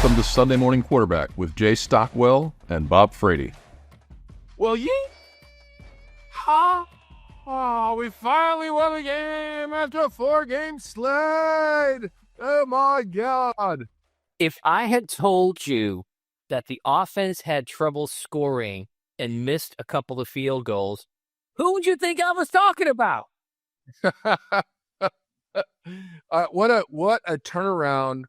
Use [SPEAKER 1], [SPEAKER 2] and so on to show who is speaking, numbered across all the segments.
[SPEAKER 1] Welcome to Sunday Morning Quarterback with Jay Stockwell and Bob Frady.
[SPEAKER 2] Well, we finally won the game after a 4-game slide. Oh, my God.
[SPEAKER 3] If I had told you that the offense had trouble scoring and missed a couple of field goals, who would you think I was talking about?
[SPEAKER 2] What a turnaround.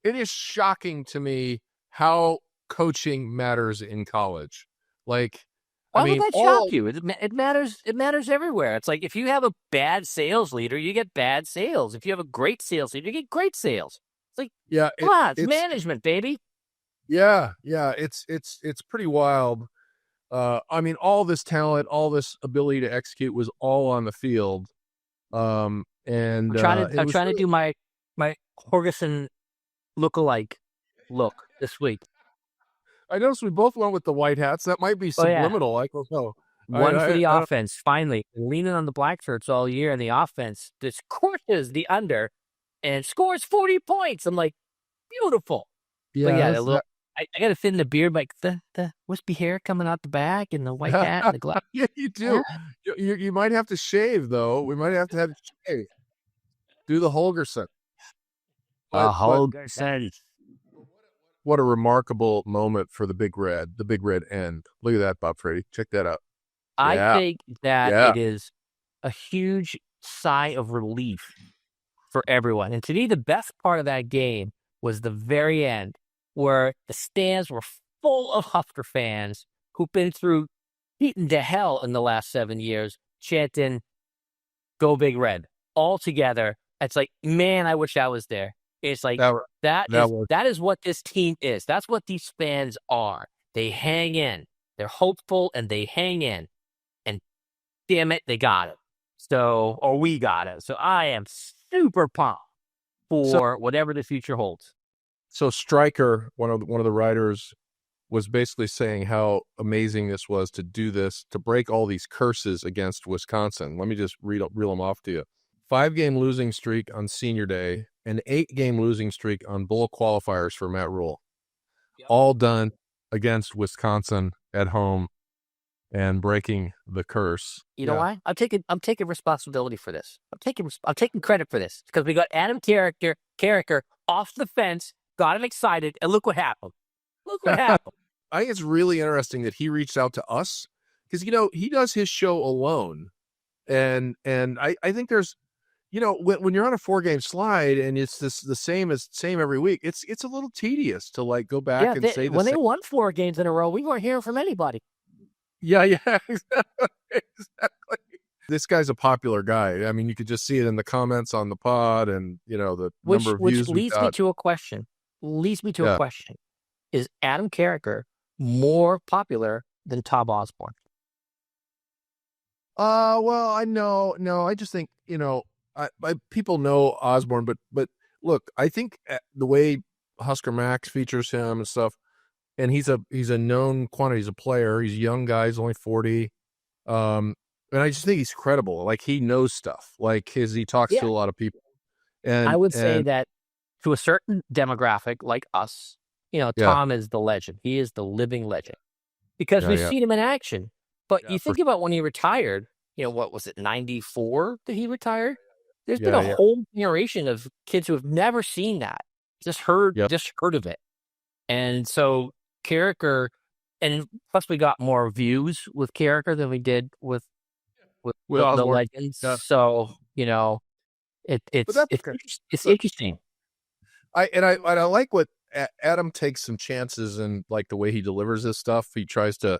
[SPEAKER 2] It is shocking to me how coaching matters in college. Like,
[SPEAKER 3] Why would that shock you? It matters. It matters everywhere. It's like if you have a bad sales leader, you get bad sales. If you have a great sales leader, you get great sales. It's like, it's management, baby.
[SPEAKER 2] Yeah, it's pretty wild. All this talent, all this ability to execute was all on the field. I'm trying
[SPEAKER 3] to do my Holgorsen look-alike look this week.
[SPEAKER 2] I noticed we both went with the white hats. That might be subliminal. I don't know.
[SPEAKER 3] One for the offense, finally. Leaning on the black shirts all year, and the offense just crushes the under and scores 40 points. I'm like, beautiful.
[SPEAKER 2] Yeah,
[SPEAKER 3] but I got to fit in the beard, like the wispy hair coming out the back and the white hat and the glass.
[SPEAKER 2] Yeah, you do. You might have to shave, though. We might have to shave. Do the Holgorsen.
[SPEAKER 3] Holgorsen.
[SPEAKER 2] What a remarkable moment for the Big Red end. Look at that, Bob Frady. Check that out.
[SPEAKER 3] I think that it is a huge sigh of relief for everyone. And to me, the best part of that game was the very end, where the stands were full of Husker fans who've been through beaten to hell in the last 7 years, chanting, "Go Big Red," all together. It's like, man, I wish I was there. It's like, that is what this team is. That's what these fans are. They hang in. They're hopeful, and they hang in. And damn it, they got it. Or we got it. So I am super pumped for whatever the future holds.
[SPEAKER 2] So Stryker, one of the writers, was basically saying how amazing this was to do this, to break all these curses against Wisconsin. Let me just reel them off to you. 5-game losing streak on senior day, an 8-game losing streak on bowl qualifiers for Matt Rhule. Yep. All done against Wisconsin at home and breaking the curse.
[SPEAKER 3] You know why? I'm taking responsibility for this. I'm taking credit for this because we got Adam Carriker off the fence, got him excited, and look what happened.
[SPEAKER 2] I think it's really interesting that he reached out to us because, he does his show alone. And I think there's, when you're on a 4-game slide and it's the same every week, it's a little tedious to go back and say
[SPEAKER 3] when they won 4 games in a row, we weren't hearing from anybody.
[SPEAKER 2] Yeah, exactly. This guy's a popular guy. I mean, you could just see it in the comments on the pod and, the number of views.
[SPEAKER 3] Which leads me to a question. A question. Is Adam Carriker more popular than Tom Osborne?
[SPEAKER 2] Well, I know. No, I just think, people know Osborne, but look, I think the way Husker Max features him and stuff, and he's a known quantity. He's a player. He's a young guy. He's only 40. And I just think he's credible. Like, he knows stuff. Like, he talks to a lot of people. And
[SPEAKER 3] I would say that to a certain demographic like us, Tom is the legend. He is the living legend because we've seen him in action. But you think about when he retired, what was it, 94 that he retired? There's been a whole generation of kids who have never seen that, just heard of it. And so Carriker, and plus we got more views with Carriker than we did with the legends. Yeah. So, it's interesting.
[SPEAKER 2] I like what Adam takes some chances in, like, the way he delivers this stuff. He tries to,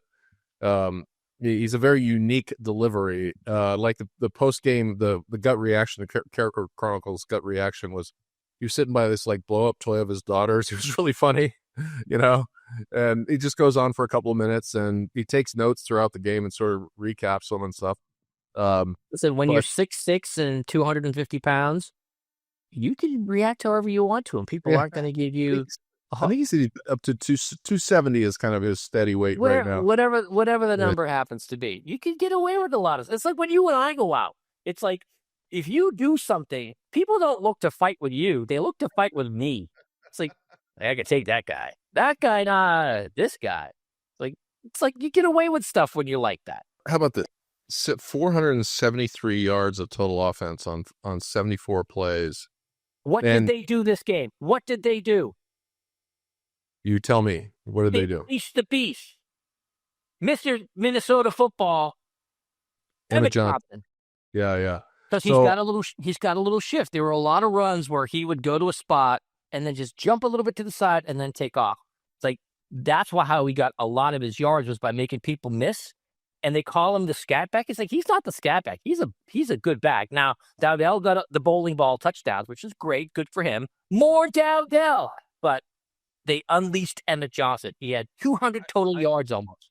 [SPEAKER 2] he's a very unique delivery. Like the post game, the gut reaction, the Carriker Chronicles gut reaction was, he was sitting by this blow up toy of his daughter's. It was really funny, and he just goes on for a couple of minutes and he takes notes throughout the game and sort of recaps them and stuff.
[SPEAKER 3] Listen, when you're 6'6" and 250 pounds, you can react however you want to him. People aren't going to give you.
[SPEAKER 2] I think he's up to 270 is kind of his steady weight right now.
[SPEAKER 3] Whatever the number happens to be, you can get away with a lot of. It's like when you and I go out. It's like if you do something, people don't look to fight with you; they look to fight with me. It's like I could take that guy. That guy, nah, this guy. It's like you get away with stuff when you like that.
[SPEAKER 2] How about this? 473 yards of total offense on 74 plays.
[SPEAKER 3] What did they do this game? What did they do?
[SPEAKER 2] You tell me. What did they do?
[SPEAKER 3] Unleash the beast. Mr. Minnesota football. Emmett Johnson.
[SPEAKER 2] Yeah.
[SPEAKER 3] Because he's got a little shift. There were a lot of runs where he would go to a spot and then just jump a little bit to the side and then take off. It's like that's how he got a lot of his yards was by making people miss. And they call him the scat back. It's like he's not the scat back. He's a good back. Now Dowdell got the bowling ball touchdowns, which is great, good for him. More Dowdell, but they unleashed Emmett Johnson. He had 200 total yards almost.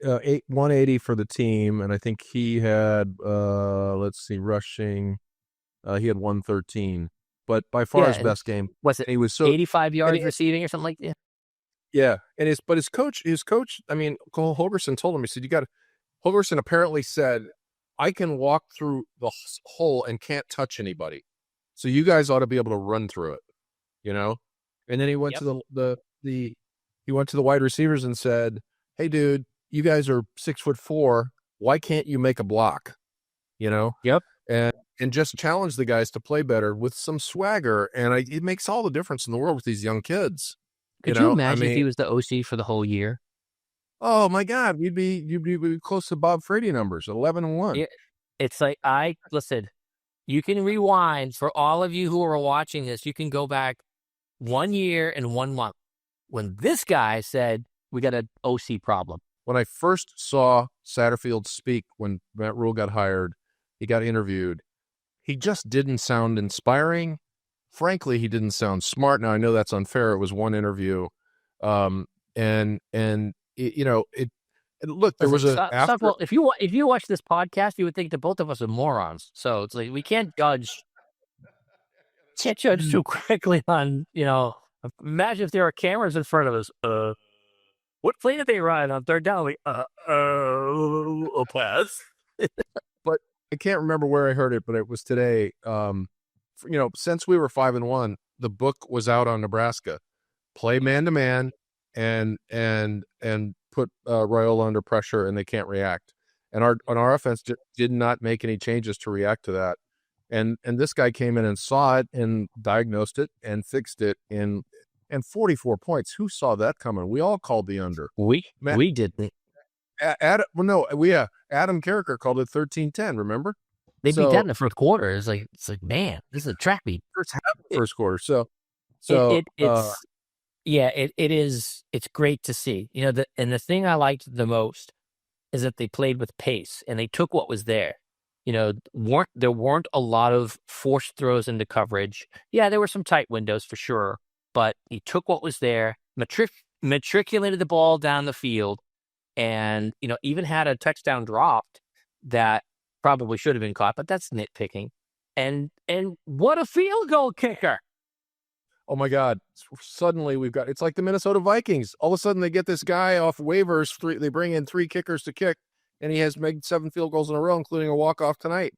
[SPEAKER 2] 180 for the team, and I think he had rushing. He had 113, but by far his best game.
[SPEAKER 3] Was it?
[SPEAKER 2] He was
[SPEAKER 3] 85 yards receiving or something like that.
[SPEAKER 2] Yeah, and his coach. I mean, Holgorsen told him. He said, Holgorsen apparently said, I can walk through the hole and can't touch anybody, so you guys ought to be able to run through it, And then he went to he went to the wide receivers and said, hey, dude, you guys are 6'4". Why can't you make a block?
[SPEAKER 3] Yep.
[SPEAKER 2] And just challenge the guys to play better with some swagger. And it makes all the difference in the world with these young kids.
[SPEAKER 3] Could you imagine if he was the OC for the whole year?
[SPEAKER 2] Oh my God, you'd be close to Bob Frady numbers, 11-1.
[SPEAKER 3] Yeah, it's like listen. You can rewind for all of you who are watching this. You can go back 1 year and 1 month when this guy said we got an OC problem.
[SPEAKER 2] When I first saw Satterfield speak when Matt Rhule got hired, he got interviewed. He just didn't sound inspiring. Frankly, he didn't sound smart. Now I know that's unfair. It was one interview, look, there was
[SPEAKER 3] well, if you watch this podcast, you would think that both of us are morons. So it's like we can't judge too quickly on. Imagine if there are cameras in front of us. What play did they run on third down? Like, a pass.
[SPEAKER 2] But I can't remember where I heard it, but it was today. Since we were 5-1, the book was out on Nebraska. Play man to man, and put Raiola under pressure, and they can't react. And our offense did not make any changes to react to that. And this guy came in and saw it and diagnosed it and fixed it and 44 points. Who saw that coming? We all called the under.
[SPEAKER 3] We didn't.
[SPEAKER 2] Adam Carriker called it 13-10. Remember?
[SPEAKER 3] They beat that in the first quarter. It's like man, this is a track meet.
[SPEAKER 2] First quarter.
[SPEAKER 3] It's great to see. The thing I liked the most is that they played with pace and they took what was there. There weren't a lot of forced throws into coverage. Yeah, there were some tight windows for sure, but he took what was there, matriculated the ball down the field, and even had a touchdown dropped that probably should have been caught, but that's nitpicking. And what a field goal kicker!
[SPEAKER 2] Oh my God! Suddenly it's like the Minnesota Vikings. All of a sudden they get this guy off waivers. They bring in 3 kickers to kick, and he has made 7 field goals in a row, including a walk-off tonight.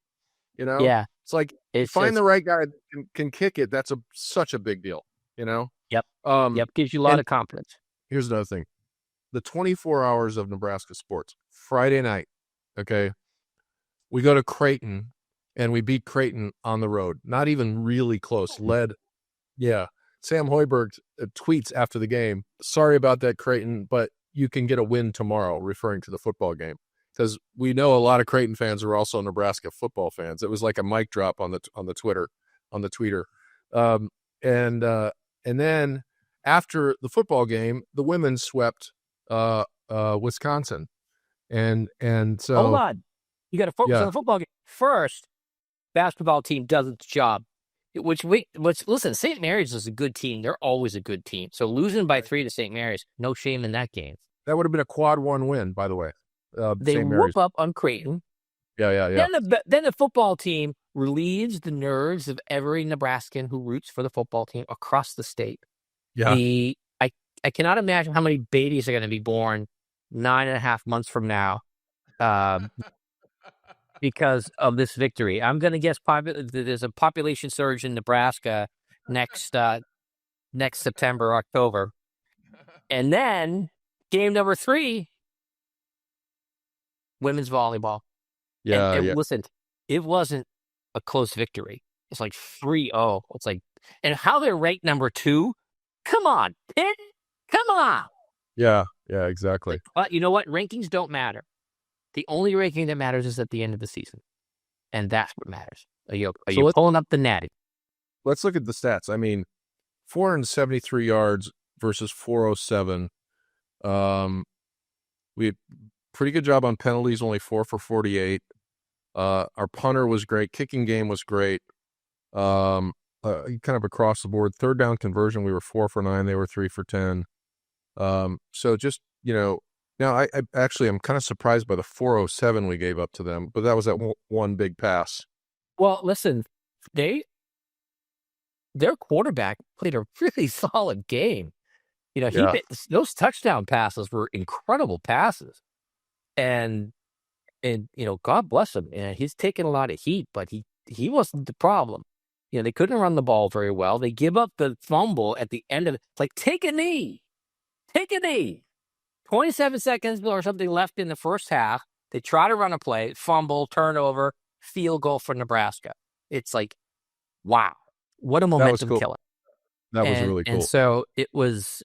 [SPEAKER 3] Yeah,
[SPEAKER 2] it's like find the right guy that can kick it. That's such a big deal.
[SPEAKER 3] Yep. Gives you a lot of confidence.
[SPEAKER 2] Here's another thing: the 24 hours of Nebraska sports. Friday night, okay, we go to Creighton, and we beat Creighton on the road. Not even really close. Sam Hoiberg tweets after the game, sorry about that, Creighton, but you can get a win tomorrow, referring to the football game. Because we know a lot of Creighton fans are also Nebraska football fans. It was like a mic drop on the tweeter. And then after the football game, the women swept Wisconsin. And so
[SPEAKER 3] hold on. You got to focus on the football game. First, basketball team does its job. Listen, St. Mary's is a good team. They're always a good team. So losing by 3 to St. Mary's, no shame in that game.
[SPEAKER 2] That would have been a quad 1 win, by the way.
[SPEAKER 3] They whoop up on Creighton.
[SPEAKER 2] Yeah.
[SPEAKER 3] Then the football team relieves the nerves of every Nebraskan who roots for the football team across the state.
[SPEAKER 2] Yeah.
[SPEAKER 3] I cannot imagine how many babies are going to be born 9.5 months from now. Because of this victory. I'm going to guess there's a population surge in Nebraska next next September, October. And then game number 3, women's volleyball.
[SPEAKER 2] Yeah,
[SPEAKER 3] and listen, it wasn't a close victory. It's like 3-0. It's like, and how they're ranked number 2? Come on, Pitt. Come on.
[SPEAKER 2] Yeah, exactly.
[SPEAKER 3] But you know what? Rankings don't matter. The only ranking that matters is at the end of the season. And that's what matters. Are you pulling up the natty?
[SPEAKER 2] Let's look at the stats. I mean, 473 yards versus 407. We had pretty good job on penalties, only 4 for 48. Our punter was great. Kicking game was great. Kind of across the board. Third down conversion, we were 4 for 9. They were 3 for 10. So just, now I'm kind of surprised by the 407 we gave up to them, but that was that one big pass.
[SPEAKER 3] Well, listen, their quarterback played a really solid game. Those touchdown passes were incredible passes. And God bless him. And he's taken a lot of heat, but he wasn't the problem. They couldn't run the ball very well. They give up the fumble at the end of it. It's like, take a knee. 27 seconds or something left in the first half. They try to run a play, fumble, turnover, field goal for Nebraska. It's like, wow, what a momentum killer.
[SPEAKER 2] That was really cool.
[SPEAKER 3] And so it was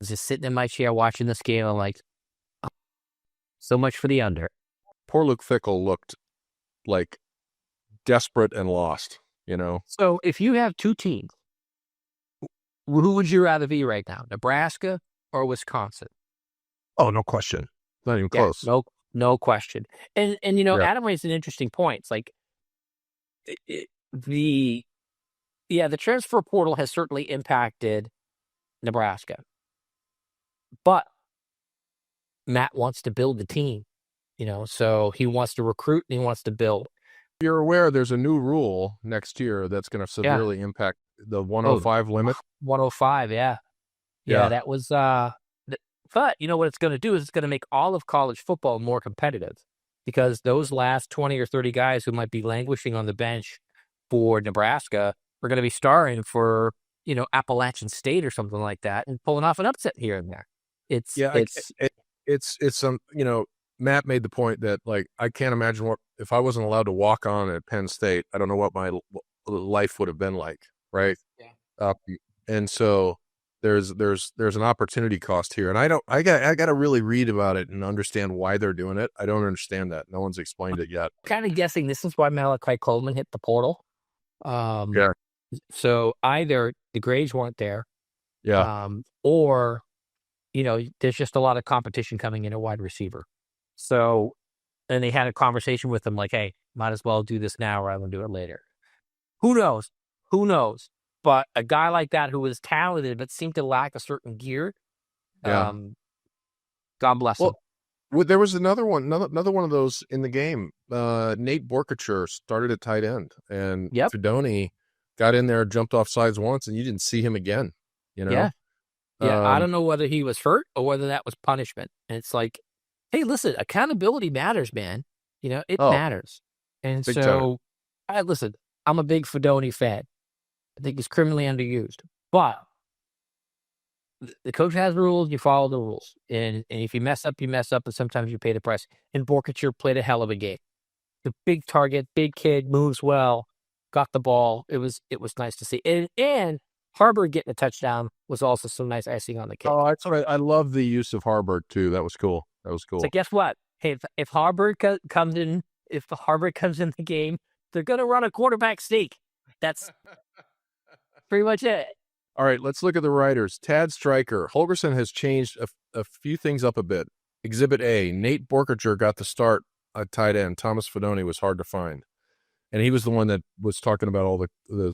[SPEAKER 3] just sitting in my chair watching this game. I'm like, oh, so much for the under.
[SPEAKER 2] Poor Luke Fickell looked like desperate and lost,
[SPEAKER 3] So if you have 2 teams, who would you rather be right now, Nebraska or Wisconsin?
[SPEAKER 2] Oh, no question. Not even close.
[SPEAKER 3] No question. And Adam raised an interesting point. It's like the transfer portal has certainly impacted Nebraska, but Matt wants to build the team, so he wants to recruit and he wants to build.
[SPEAKER 2] You're aware there's a new rule next year that's going to severely impact the 105 limit.
[SPEAKER 3] 105, yeah. That was. But what it's going to do is it's going to make all of college football more competitive, because those last 20 or 30 guys who might be languishing on the bench for Nebraska are going to be starring for Appalachian State or something like that and pulling off an upset here and there. It's Matt made the point that, like, I can't imagine what if I wasn't allowed to walk on at Penn State. I don't know what my life would have been like, right? Yeah. And so there's an opportunity cost here, and I got to really read about it and understand why they're doing it. I don't understand that. No one's explained it yet. Kind of guessing this is why Malachi Coleman hit the portal. So either the grades weren't there, or there's just a lot of competition coming in at wide receiver. So, and they had a conversation with him like, hey, might as well do this now rather than do it later. Who knows? But a guy like that who was talented but seemed to lack a certain gear, God bless him.
[SPEAKER 2] Well, there was another one of those in the game. Nate Borkature started at tight end, and Fedoni got in there, jumped off sides once, and you didn't see him again.
[SPEAKER 3] Yeah. I don't know whether he was hurt or whether that was punishment. And it's like, hey, listen, accountability matters, man. It matters. And so, listen, I'm a big Fedoni fan. I think he's criminally underused. But the coach has rules, you follow the rules. And if you mess up, and sometimes you pay the price. And Borkature played a hell of a game. The big target, big kid, moves well, got the ball. It was nice to see. And Harburg getting a touchdown was also some nice icing on the cake.
[SPEAKER 2] Oh, that's right. I love the use of Harburg too. That was cool.
[SPEAKER 3] So guess what? Hey, if Harburg comes in the game, they're going to run a quarterback sneak. That's pretty much it.
[SPEAKER 2] All right, let's look at the writers. Tad Stryker. Holgorsen has changed a few things up a bit. Exhibit A, Nate Borkature got the start at tight end. Thomas Fedoni was hard to find. And he was the one that was talking about all the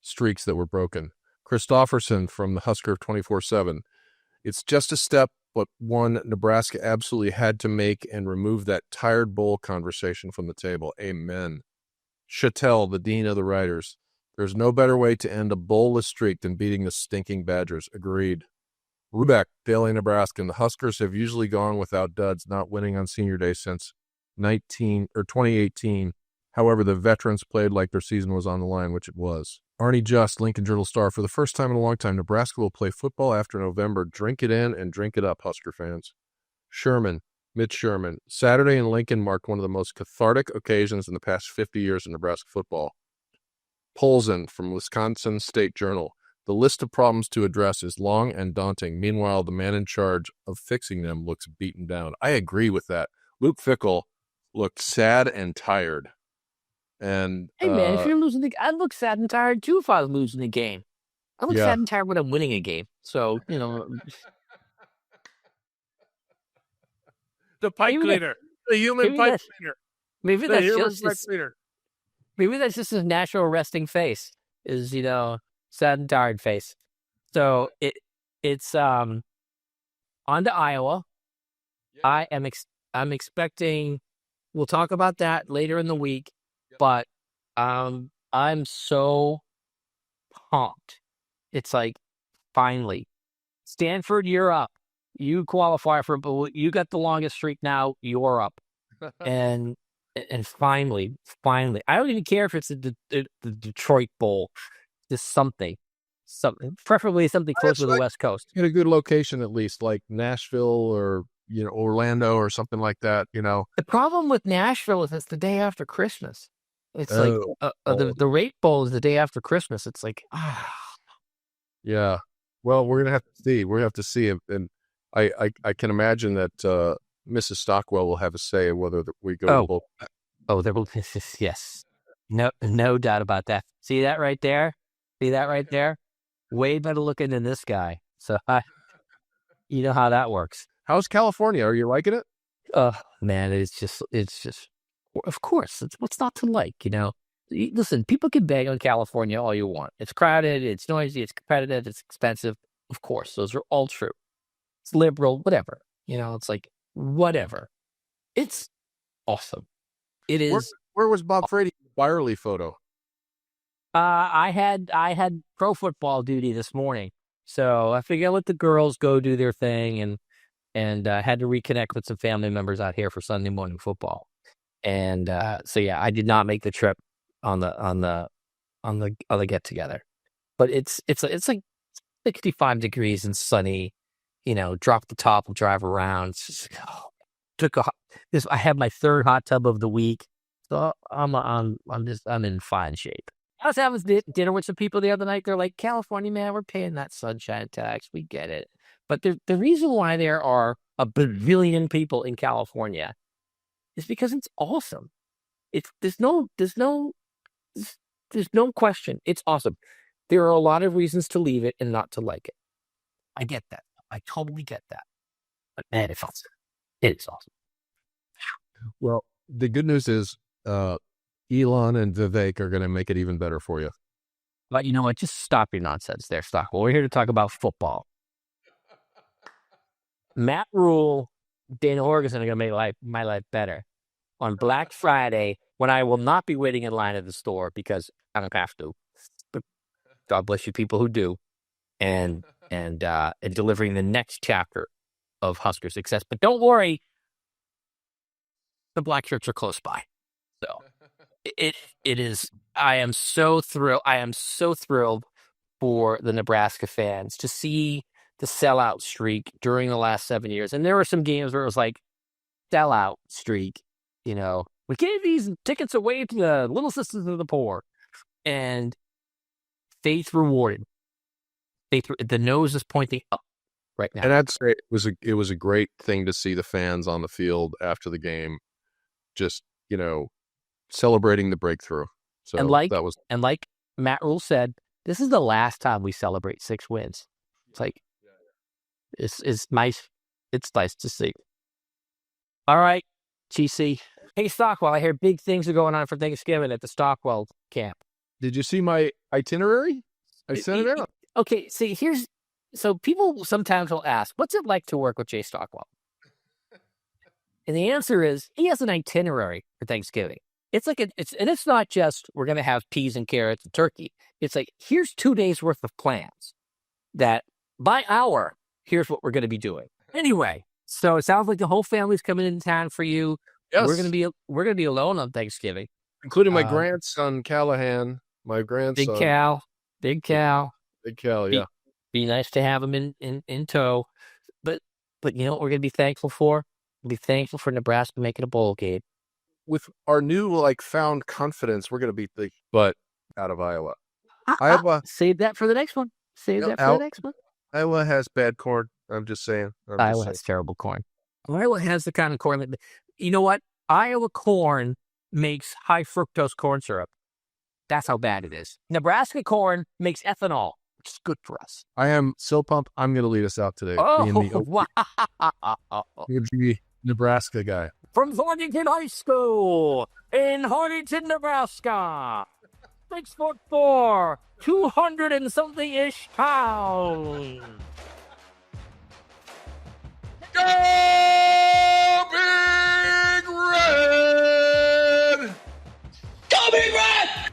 [SPEAKER 2] streaks that were broken. Christofferson from the Husker 24/7. It's just a step, but one Nebraska absolutely had to make and remove that tired bowl conversation from the table. Amen. Chattel, the dean of the writers. There's no better way to end a bowlless streak than beating the stinking Badgers. Agreed. Rubeck, Daily Nebraskan. The Huskers have usually gone without duds, not winning on senior day since 2018. However, the veterans played like their season was on the line, which it was. Arnie Just, Lincoln Journal Star. For the first time in a long time, Nebraska will play football after November. Drink it in and drink it up, Husker fans. Sherman, Mitch Sherman. Saturday in Lincoln marked one of the most cathartic occasions in the past 50 years in Nebraska football. Polzin from Wisconsin State Journal. The list of problems to address is long and daunting. Meanwhile, the man in charge of fixing them looks beaten down. I agree with that. Luke Fickell looked sad and tired. And
[SPEAKER 3] hey, man, if you're losing I'd look sad and tired, too, if I was losing a game. I look sad and tired when I'm winning a game. So,
[SPEAKER 2] The pipe cleaner. The human pipe cleaner.
[SPEAKER 3] Maybe that's just his natural resting face is, sad and tired face. So it's on to Iowa. Yeah. I'm expecting we'll talk about that later in the week, but I'm so pumped. It's like finally Stanford, you're up. You qualify but you got the longest streak now. You're up, and finally, I don't even care if it's the Detroit Bowl, just something, preferably something close to the West Coast.
[SPEAKER 2] In a good location, at least, like Nashville or Orlando or something like that. The
[SPEAKER 3] problem with Nashville is it's the day after Christmas. It's the Rate Bowl is the day after Christmas. It's like
[SPEAKER 2] yeah. Well, we're gonna have to see. We're gonna have to see, and I can imagine that Mrs. Stockwell will have a say in whether we go to both.
[SPEAKER 3] Oh, there will. Yes, no doubt about that. See that right there? Way better looking than this guy. So you know how that works.
[SPEAKER 2] How's California? Are you liking it?
[SPEAKER 3] Oh man, it's just. Of course, what's not to like? Listen, people can bang on California all you want. It's crowded, it's noisy, it's competitive, it's expensive. Of course, those are all true. It's liberal, whatever. It's like whatever. It's awesome. It is.
[SPEAKER 2] Where was Bob Frady's Byerly photo?
[SPEAKER 3] I had pro football duty this morning, so I figured I'd let the girls go do their thing, and had to reconnect with some family members out here for Sunday morning football. And so yeah, I did not make the trip on the get together, but it's like 65 degrees and sunny. Drop the top and drive around. It's just, I had my third hot tub of the week, so I'm in fine shape. I was having dinner with some people the other night. They're like, California, man, we're paying that sunshine tax. We get it, but the reason why there are a bazillion people in California is because it's awesome. There's no question. It's awesome. There are a lot of reasons to leave it and not to like it. I get that. I totally get that. But man, it's awesome. It is awesome.
[SPEAKER 2] Well, the good news is Elon and Vivek are going to make it even better for you.
[SPEAKER 3] But you know what? Just stop your nonsense there, Stockwell. We're here to talk about football. Matt Rhule, Dana Holgorsen are going to make my life better on Black Friday when I will not be waiting in line at the store because I don't have to. But God bless you people who do. And delivering the next chapter of Husker success. But don't worry, the black shirts are close by. So it is. I am so thrilled. I am so thrilled for the Nebraska fans to see the sellout streak during the last 7 years. And there were some games where it was like sellout streak. We gave these tickets away to the Little Sisters of the Poor, and faith rewarded. The nose is pointing up right now.
[SPEAKER 2] And I'd say it was a great thing to see the fans on the field after the game, just celebrating the breakthrough. So that was,
[SPEAKER 3] and like Matt Rhule said, this is the last time we celebrate 6 wins. It's like it's nice. It's nice to see. All right, GC. Hey Stockwell, I hear big things are going on for Thanksgiving at the Stockwell camp.
[SPEAKER 2] Did you see my itinerary? I sent it out.
[SPEAKER 3] Okay, see, so people sometimes will ask, what's it like to work with Jay Stockwell? And the answer is, he has an itinerary for Thanksgiving. It's like, it's not just, we're going to have peas and carrots and turkey. It's like, here's 2 days worth of plans that by hour, here's what we're going to be doing. Anyway, so it sounds like the whole family's coming in town for you.
[SPEAKER 2] Yes.
[SPEAKER 3] We're going to be alone on Thanksgiving.
[SPEAKER 2] Including my grandson, Callahan. my grandson.
[SPEAKER 3] Big Cal.
[SPEAKER 2] Yeah.
[SPEAKER 3] Be nice to have him in tow. But you know what we're going to be thankful for? We'll be thankful for Nebraska making a bowl game.
[SPEAKER 2] With our new found confidence, we're going to beat the butt out of Iowa. Iowa.
[SPEAKER 3] Save that for the next one.
[SPEAKER 2] Iowa has bad corn. I'm just saying.
[SPEAKER 3] Iowa has terrible corn. Iowa has the kind of corn that, you know what? Iowa corn makes high fructose corn syrup. That's how bad it is. Nebraska corn makes ethanol, which is good for us.
[SPEAKER 2] I am so pumped. I'm going to lead us out today.
[SPEAKER 3] Wow.
[SPEAKER 2] The Nebraska guy.
[SPEAKER 3] From Thornton High School in Hartington, Nebraska. 6'4", 200 and something-ish pounds.
[SPEAKER 2] Go Big Red!
[SPEAKER 4] Go Big Red!